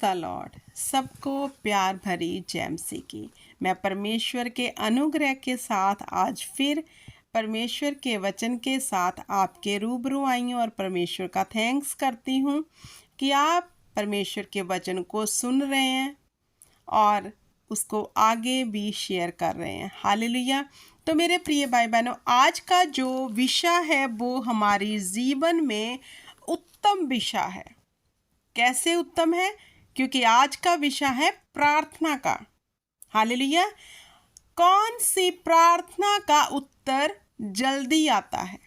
The Lord. सबको प्यार भरी जय मसीह की। मैं परमेश्वर के अनुग्रह के साथ आज फिर परमेश्वर के वचन के साथ आपके रूबरू आई हूँ और परमेश्वर का थैंक्स करती हूँ कि आप परमेश्वर के वचन को सुन रहे हैं और उसको आगे भी शेयर कर रहे हैं। हालेलुया। तो मेरे प्रिय भाई बहनों, आज का जो विषय है वो हमारी जीवन में उत्तम विषय है। कैसे उत्तम है? क्योंकि आज का विषय है प्रार्थना का। हालेलुया। कौन सी प्रार्थना का उत्तर जल्दी आता है?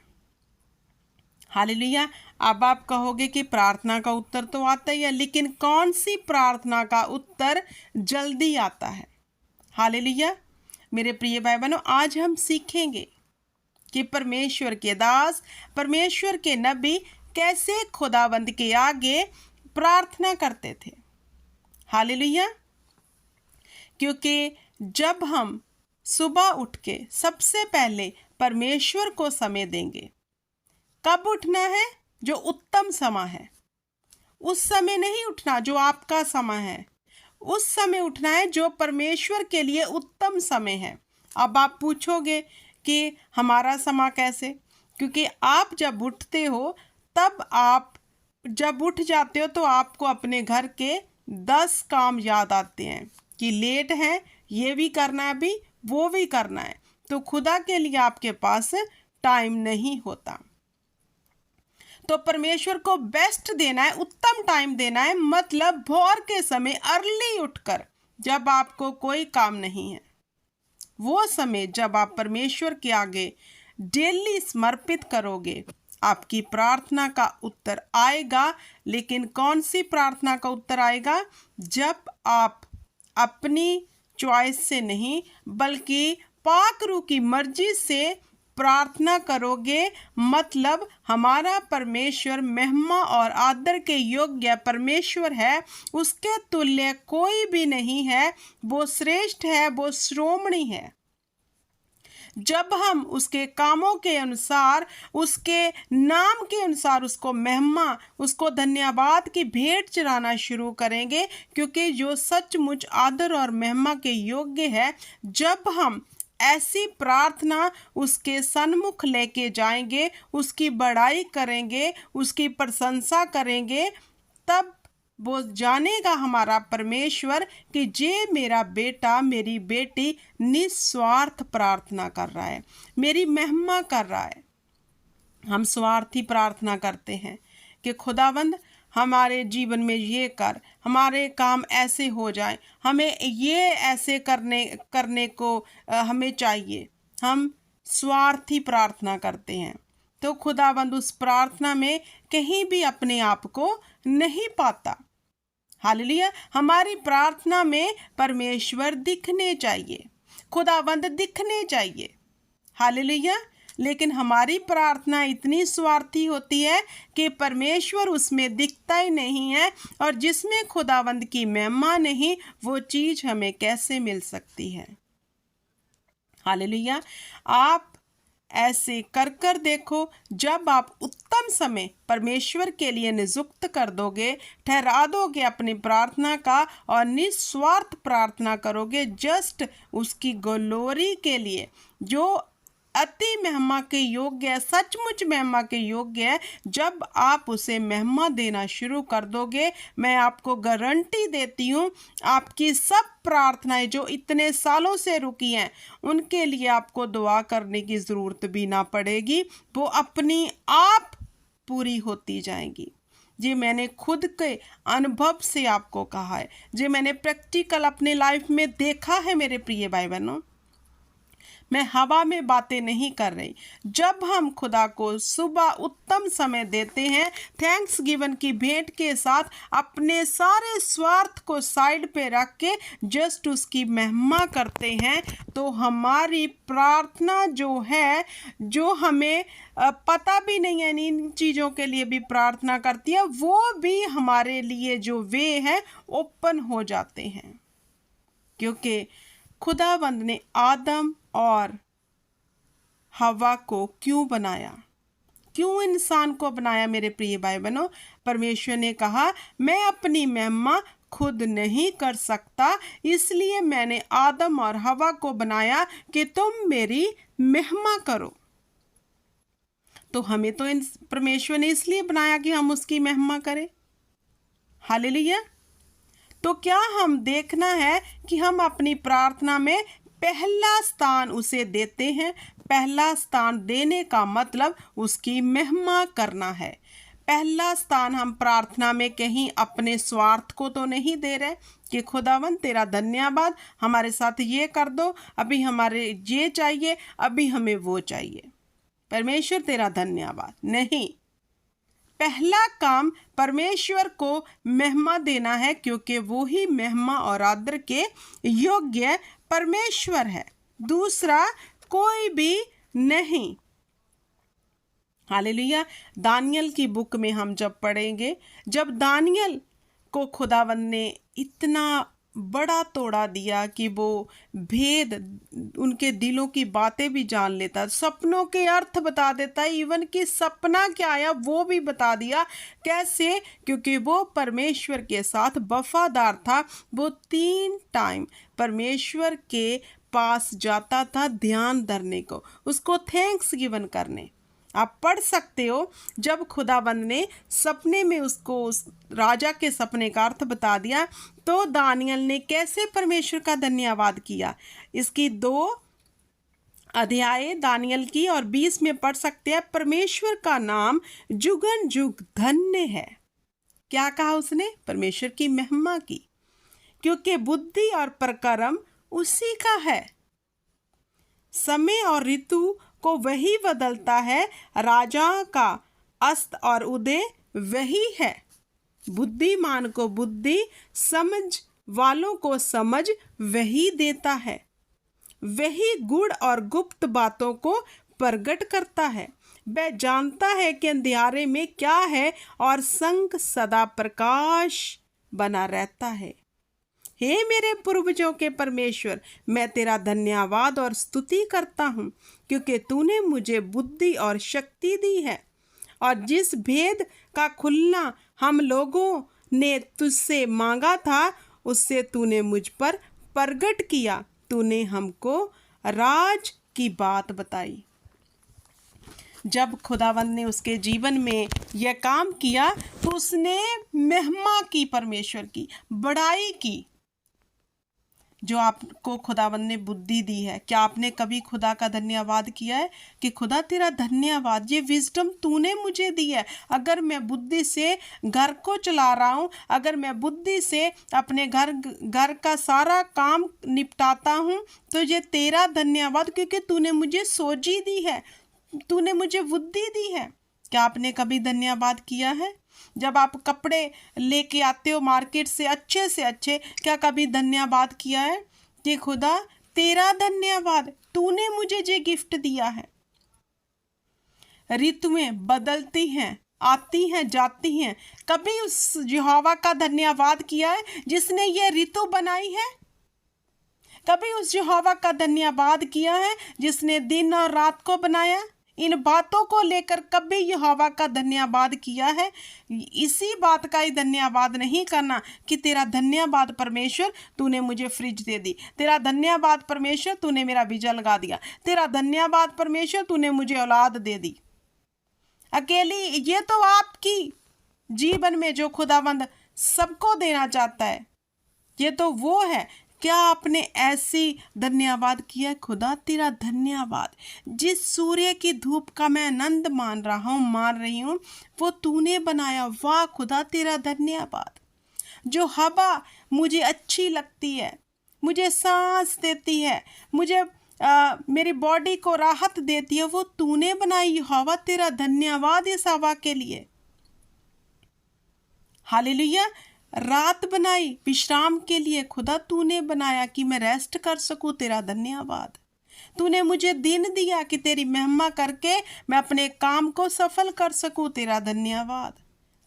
हालेलुया। अब आप कहोगे कि प्रार्थना का उत्तर तो आता ही है, लेकिन कौन सी प्रार्थना का उत्तर जल्दी आता है? हालेलुया। मेरे प्रिय भाई बहनों, आज हम सीखेंगे कि परमेश्वर के दास, परमेश्वर के नबी कैसे खुदावंद के आगे प्रार्थना करते थे। हालेलुया। क्योंकि जब हम सुबह उठ के सबसे पहले परमेश्वर को समय देंगे, कब उठना है? जो उत्तम समय है। उस समय नहीं उठना जो आपका समय है, उस समय उठना है जो परमेश्वर के लिए उत्तम समय है। अब आप पूछोगे कि हमारा समय कैसे? क्योंकि आप जब उठते हो, तब आप जब उठ जाते हो तो आपको अपने घर के 10 काम याद आते हैं कि लेट है, ये भी करना है, अभी वो भी करना है। तो खुदा के लिए आपके पास टाइम नहीं होता। तो परमेश्वर को बेस्ट देना है, उत्तम टाइम देना है, मतलब भोर के समय अर्ली उठकर, जब आपको कोई काम नहीं है, वो समय जब आप परमेश्वर के आगे डेली समर्पित करोगे, आपकी प्रार्थना का उत्तर आएगा। लेकिन कौन सी प्रार्थना का उत्तर आएगा? जब आप अपनी चॉइस से नहीं, बल्कि पाक रूह की मर्जी से प्रार्थना करोगे। मतलब हमारा परमेश्वर महिमा और आदर के योग्य परमेश्वर है, उसके तुल्य कोई भी नहीं है। वो श्रेष्ठ है, वो श्रोमणी है। जब हम उसके कामों के अनुसार, उसके नाम के अनुसार उसको महिमा, उसको धन्यवाद की भेंट चढ़ाना शुरू करेंगे, क्योंकि जो सचमुच आदर और महिमा के योग्य है, जब हम ऐसी प्रार्थना उसके सन्मुख लेके जाएंगे, उसकी बड़ाई करेंगे, उसकी प्रशंसा करेंगे, तब वो जानेगा हमारा परमेश्वर कि जे मेरा बेटा, मेरी बेटी निस्वार्थ प्रार्थना कर रहा है, मेरी महिमा कर रहा है। हम स्वार्थी प्रार्थना करते हैं कि खुदावंद हमारे जीवन में ये कर, हमारे काम ऐसे हो जाए, हमें ये ऐसे करने को हमें चाहिए। हम स्वार्थी प्रार्थना करते हैं, तो खुदावंद उस प्रार्थना में कहीं भी अपने आप को नहीं पाता। हालेलुया। हमारी प्रार्थना में परमेश्वर दिखने चाहिए, खुदावंद दिखने चाहिए। हालेलुया। लेकिन हमारी प्रार्थना इतनी स्वार्थी होती है कि परमेश्वर उसमें दिखता ही नहीं है, और जिसमें खुदावंद की महिमा नहीं, वो चीज हमें कैसे मिल सकती है? हालेलुया। आप ऐसे कर देखो। जब आप उत्तम समय परमेश्वर के लिए नियुक्त कर दोगे, ठहरा दोगे अपनी प्रार्थना का और निस्वार्थ प्रार्थना करोगे, जस्ट उसकी ग्लोरी के लिए, जो अति महिमा के योग्य है, सचमुच महिमा के योग्य है, जब आप उसे महिमा देना शुरू कर दोगे, मैं आपको गारंटी देती हूँ, आपकी सब प्रार्थनाएं जो इतने सालों से रुकी हैं, उनके लिए आपको दुआ करने की ज़रूरत भी ना पड़ेगी, वो अपनी आप पूरी होती जाएंगी। जी मैंने खुद के अनुभव से आपको कहा है, जी मैंने प्रैक्टिकल अपने लाइफ में देखा है। मेरे प्रिय भाई बहनों, मैं हवा में बातें नहीं कर रही। जब हम खुदा को सुबह उत्तम समय देते हैं, थैंक्स गिवन की भेंट के साथ, अपने सारे स्वार्थ को साइड पे रख के जस्ट उसकी महिमा करते हैं, तो हमारी प्रार्थना जो है, जो हमें पता भी नहीं है, इन चीज़ों के लिए भी प्रार्थना करती है, वो भी हमारे लिए जो वे है ओपन हो जाते हैं। क्योंकि खुदावंद ने आदम और हवा को क्यों बनाया, क्यों इंसान को बनाया? मेरे प्रिय भाई बहनों, परमेश्वर ने कहा मैं अपनी महिमा खुद नहीं कर सकता, इसलिए मैंने आदम और हवा को बनाया कि तुम मेरी महिमा करो। तो हमें तो परमेश्वर ने इसलिए बनाया कि हम उसकी महिमा करें। हालेलुया। तो क्या हम देखना है कि हम अपनी प्रार्थना में पहला स्थान उसे देते हैं। पहला स्थान देने का मतलब उसकी महिमा करना है। पहला स्थान हम प्रार्थना में कहीं अपने स्वार्थ को तो नहीं दे रहे कि खुदावन तेरा धन्यवाद, हमारे साथ ये कर दो, अभी हमारे ये चाहिए, अभी हमें वो चाहिए, परमेश्वर तेरा धन्यवाद। नहीं, पहला काम परमेश्वर को महिमा देना है, क्योंकि वो ही महिमा और आदर के योग्य परमेश्वर है, दूसरा कोई भी नहीं। हालेलुया। दानियल की बुक में हम जब पढ़ेंगे, जब दानियल को खुदावंद ने इतना बड़ा तोड़ा दिया कि वो भेद, उनके दिलों की बातें भी जान लेता, सपनों के अर्थ बता देता, इवन कि सपना क्या आया वो भी बता दिया। कैसे? क्योंकि वो परमेश्वर के साथ वफादार था। वो 3 टाइम परमेश्वर के पास जाता था ध्यान धरने को, उसको थैंक्स गिवन करने। आप पढ़ सकते हो, जब खुदाबंद ने सपने में उसको उस राजा के सपने का अर्थ बता दिया, तो दानियल ने कैसे परमेश्वर का धन्यवाद किया। इसकी 2 अध्याय दानियल की और 20 में पढ़ सकते हैं, परमेश्वर का नाम जुगन जुग धन्य है। क्या कहा उसने? परमेश्वर की महिमा की, क्योंकि बुद्धि और प्रकर्म उसी का है। समय और ऋतु को वही बदलता है, राजा का अस्त और उदय वही है। बुद्धिमान को बुद्धि, समझ वालों को समझ वही देता है। वही गुड़ और गुप्त बातों को प्रकट करता है। वह जानता है कि अंधियारे में क्या है और संग सदा प्रकाश बना रहता है। हे मेरे पूर्वजों के परमेश्वर, मैं तेरा धन्यवाद और स्तुति करता हूँ, क्योंकि तूने मुझे बुद्धि और शक्ति दी है, और जिस भेद का खुलना हम लोगों ने तुझसे मांगा था, उससे तूने मुझ पर प्रगट किया। तूने हमको राज की बात बताई। जब खुदावंद ने उसके जीवन में यह काम किया, तो उसने महिमा की, परमेश्वर की बड़ाई की, जो आपको खुदावंद ने बुद्धि दी है। क्या आपने कभी खुदा का धन्यवाद किया है कि खुदा तेरा धन्यवाद, ये विजडम तूने मुझे दी है। अगर मैं बुद्धि से घर को चला रहा हूँ, अगर मैं बुद्धि से अपने घर का सारा काम निपटाता हूँ, तो ये तेरा धन्यवाद, क्योंकि तूने मुझे सोझी दी है, तूने मुझे बुद्धि दी है। क्या आपने कभी धन्यवाद किया है? जब आप कपड़े लेके आते हो मार्केट से अच्छे, क्या कभी धन्यवाद किया है कि खुदा तेरा धन्यवाद, तूने मुझे ये गिफ्ट दिया है। ऋतुएं बदलती हैं, आती हैं, जाती हैं। कभी उस यहोवा का धन्यवाद किया है जिसने ये ऋतु बनाई है? कभी उस यहोवा का धन्यवाद किया है जिसने दिन और रात को बनाया? इन बातों को लेकर कभी यहोवा का धन्यवाद किया है? इसी बात का ही धन्यवाद नहीं करना कि तेरा धन्यवाद परमेश्वर, तूने मुझे फ्रिज दे दी। तेरा धन्यवाद परमेश्वर, तूने मेरा वीजा लगा दिया। तेरा धन्यवाद परमेश्वर, तूने मुझे औलाद दे दी। अकेली ये तो आपकी जीवन में जो खुदावंद सबको देना चाहता है, ये तो वो है। क्या आपने ऐसी धन्यवाद किया? खुदा तेरा धन्यवाद, जिस सूर्य की धूप का मैं आनंद मान रही हूँ, वो तूने बनाया। वाह खुदा तेरा धन्यवाद। जो हवा मुझे अच्छी लगती है, मुझे सांस देती है, मुझे मेरी बॉडी को राहत देती है, वो तूने बनाई। हवा तेरा धन्यवाद इस हवा के लिए। हालेलुया। रात बनाई विश्राम के लिए, खुदा तूने बनाया कि मैं रेस्ट कर सकूं, तेरा धन्यवाद। तूने मुझे दिन दिया कि तेरी महिमा करके मैं अपने काम को सफल कर सकूं, तेरा धन्यवाद।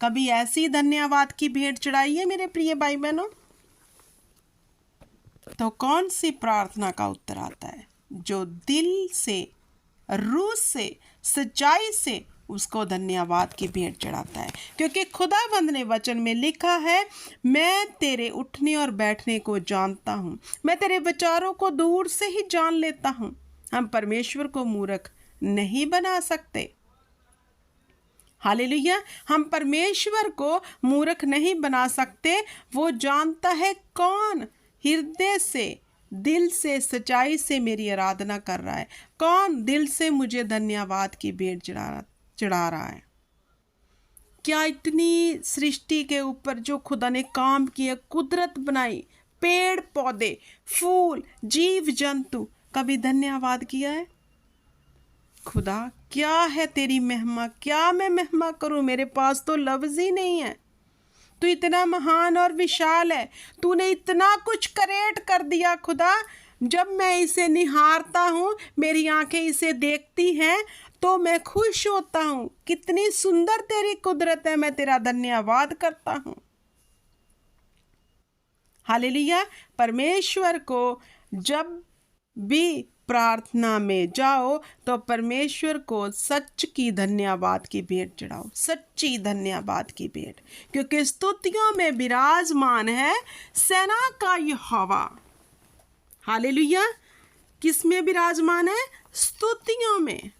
कभी ऐसी धन्यवाद की भेंट चढ़ाई है मेरे प्रिय भाई बहनों? तो कौन सी प्रार्थना का उत्तर आता है? जो दिल से, रूह से, सच्चाई से उसको धन्यवाद की भेंट चढ़ाता है, क्योंकि खुदावंद ने वचन में लिखा है, मैं तेरे उठने और बैठने को जानता हूँ, मैं तेरे विचारों को दूर से ही जान लेता हूँ। हम परमेश्वर को मूर्ख नहीं बना सकते। हालेलुया। हम परमेश्वर को मूर्ख नहीं बना सकते। वो जानता है कौन हृदय से, दिल से, सच्चाई से मेरी आराधना कर रहा है, कौन दिल से मुझे धन्यवाद की भेंट चढ़ा रहा है। क्या इतनी सृष्टि के ऊपर जो खुदा ने काम किया, कुदरत बनाई, पेड़ पौधे, फूल, जीव जंतु, कभी धन्यवाद किया है? खुदा क्या है तेरी महिमा, क्या मैं महिमा करूं, मेरे पास तो लफ्ज ही नहीं है। तू इतना महान और विशाल है, तूने इतना कुछ क्रिएट कर दिया खुदा। जब मैं इसे निहारता हूँ, मेरी आंखें इसे देखती हैं, तो मैं खुश होता हूँ। कितनी सुंदर तेरी कुदरत है, मैं तेरा धन्यवाद करता हूँ। हालेलुया। परमेश्वर को जब भी प्रार्थना में जाओ तो परमेश्वर को सच की धन्यवाद की भेंट चढ़ाओ, सच्ची धन्यवाद की भेंट, क्योंकि स्तुतियों में विराजमान है सेना का यहोवा। हालेलुया। किस में विराजमान है? स्तुतियों में।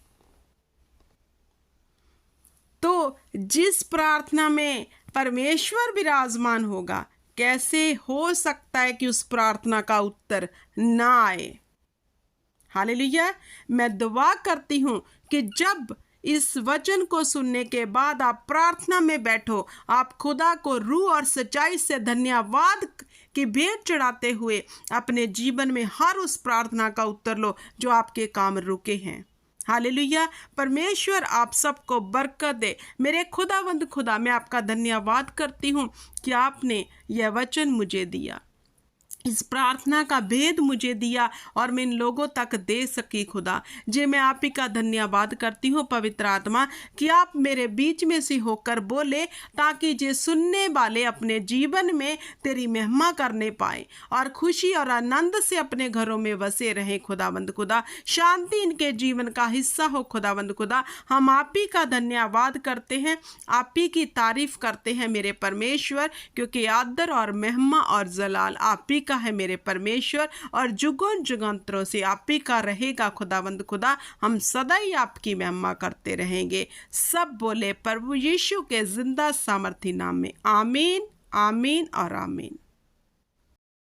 तो जिस प्रार्थना में परमेश्वर विराजमान होगा, कैसे हो सकता है कि उस प्रार्थना का उत्तर ना आए? हालेलुया। मैं दुआ करती हूँ कि जब इस वचन को सुनने के बाद आप प्रार्थना में बैठो, आप खुदा को रूह और सच्चाई से धन्यवाद की भेंट चढ़ाते हुए अपने जीवन में हर उस प्रार्थना का उत्तर लो जो आपके काम रुके हैं। हालेलुया। परमेश्वर आप सबको बरकत दे। मेरे खुदावंद खुदा, मैं आपका धन्यवाद करती हूँ कि आपने यह वचन मुझे दिया, इस प्रार्थना का भेद मुझे दिया और मैं इन लोगों तक दे सकी। खुदा जी, मैं आप ही का धन्यवाद करती हूँ पवित्र आत्मा, कि आप मेरे बीच में से होकर बोले, ताकि जे सुनने वाले अपने जीवन में तेरी महिमा करने पाए और खुशी और आनंद से अपने घरों में बसे रहें। खुदावंद खुदा, शांति इनके जीवन का हिस्सा हो। खुदावंद खुदा, हम आप ही का धन्यवाद करते हैं, आप ही की तारीफ करते हैं मेरे परमेश्वर, क्योंकि आदर और महिमा और जलाल आप ही है मेरे परमेश्वर, और जुगों जुगांतरों से आप ही का रहेगा। खुदावंद खुदा, हम सदा ही आपकी महिमा करते रहेंगे। सब बोले प्रभु यीशु के जिंदा सामर्थी नाम में आमीन, आमीन और आमीन।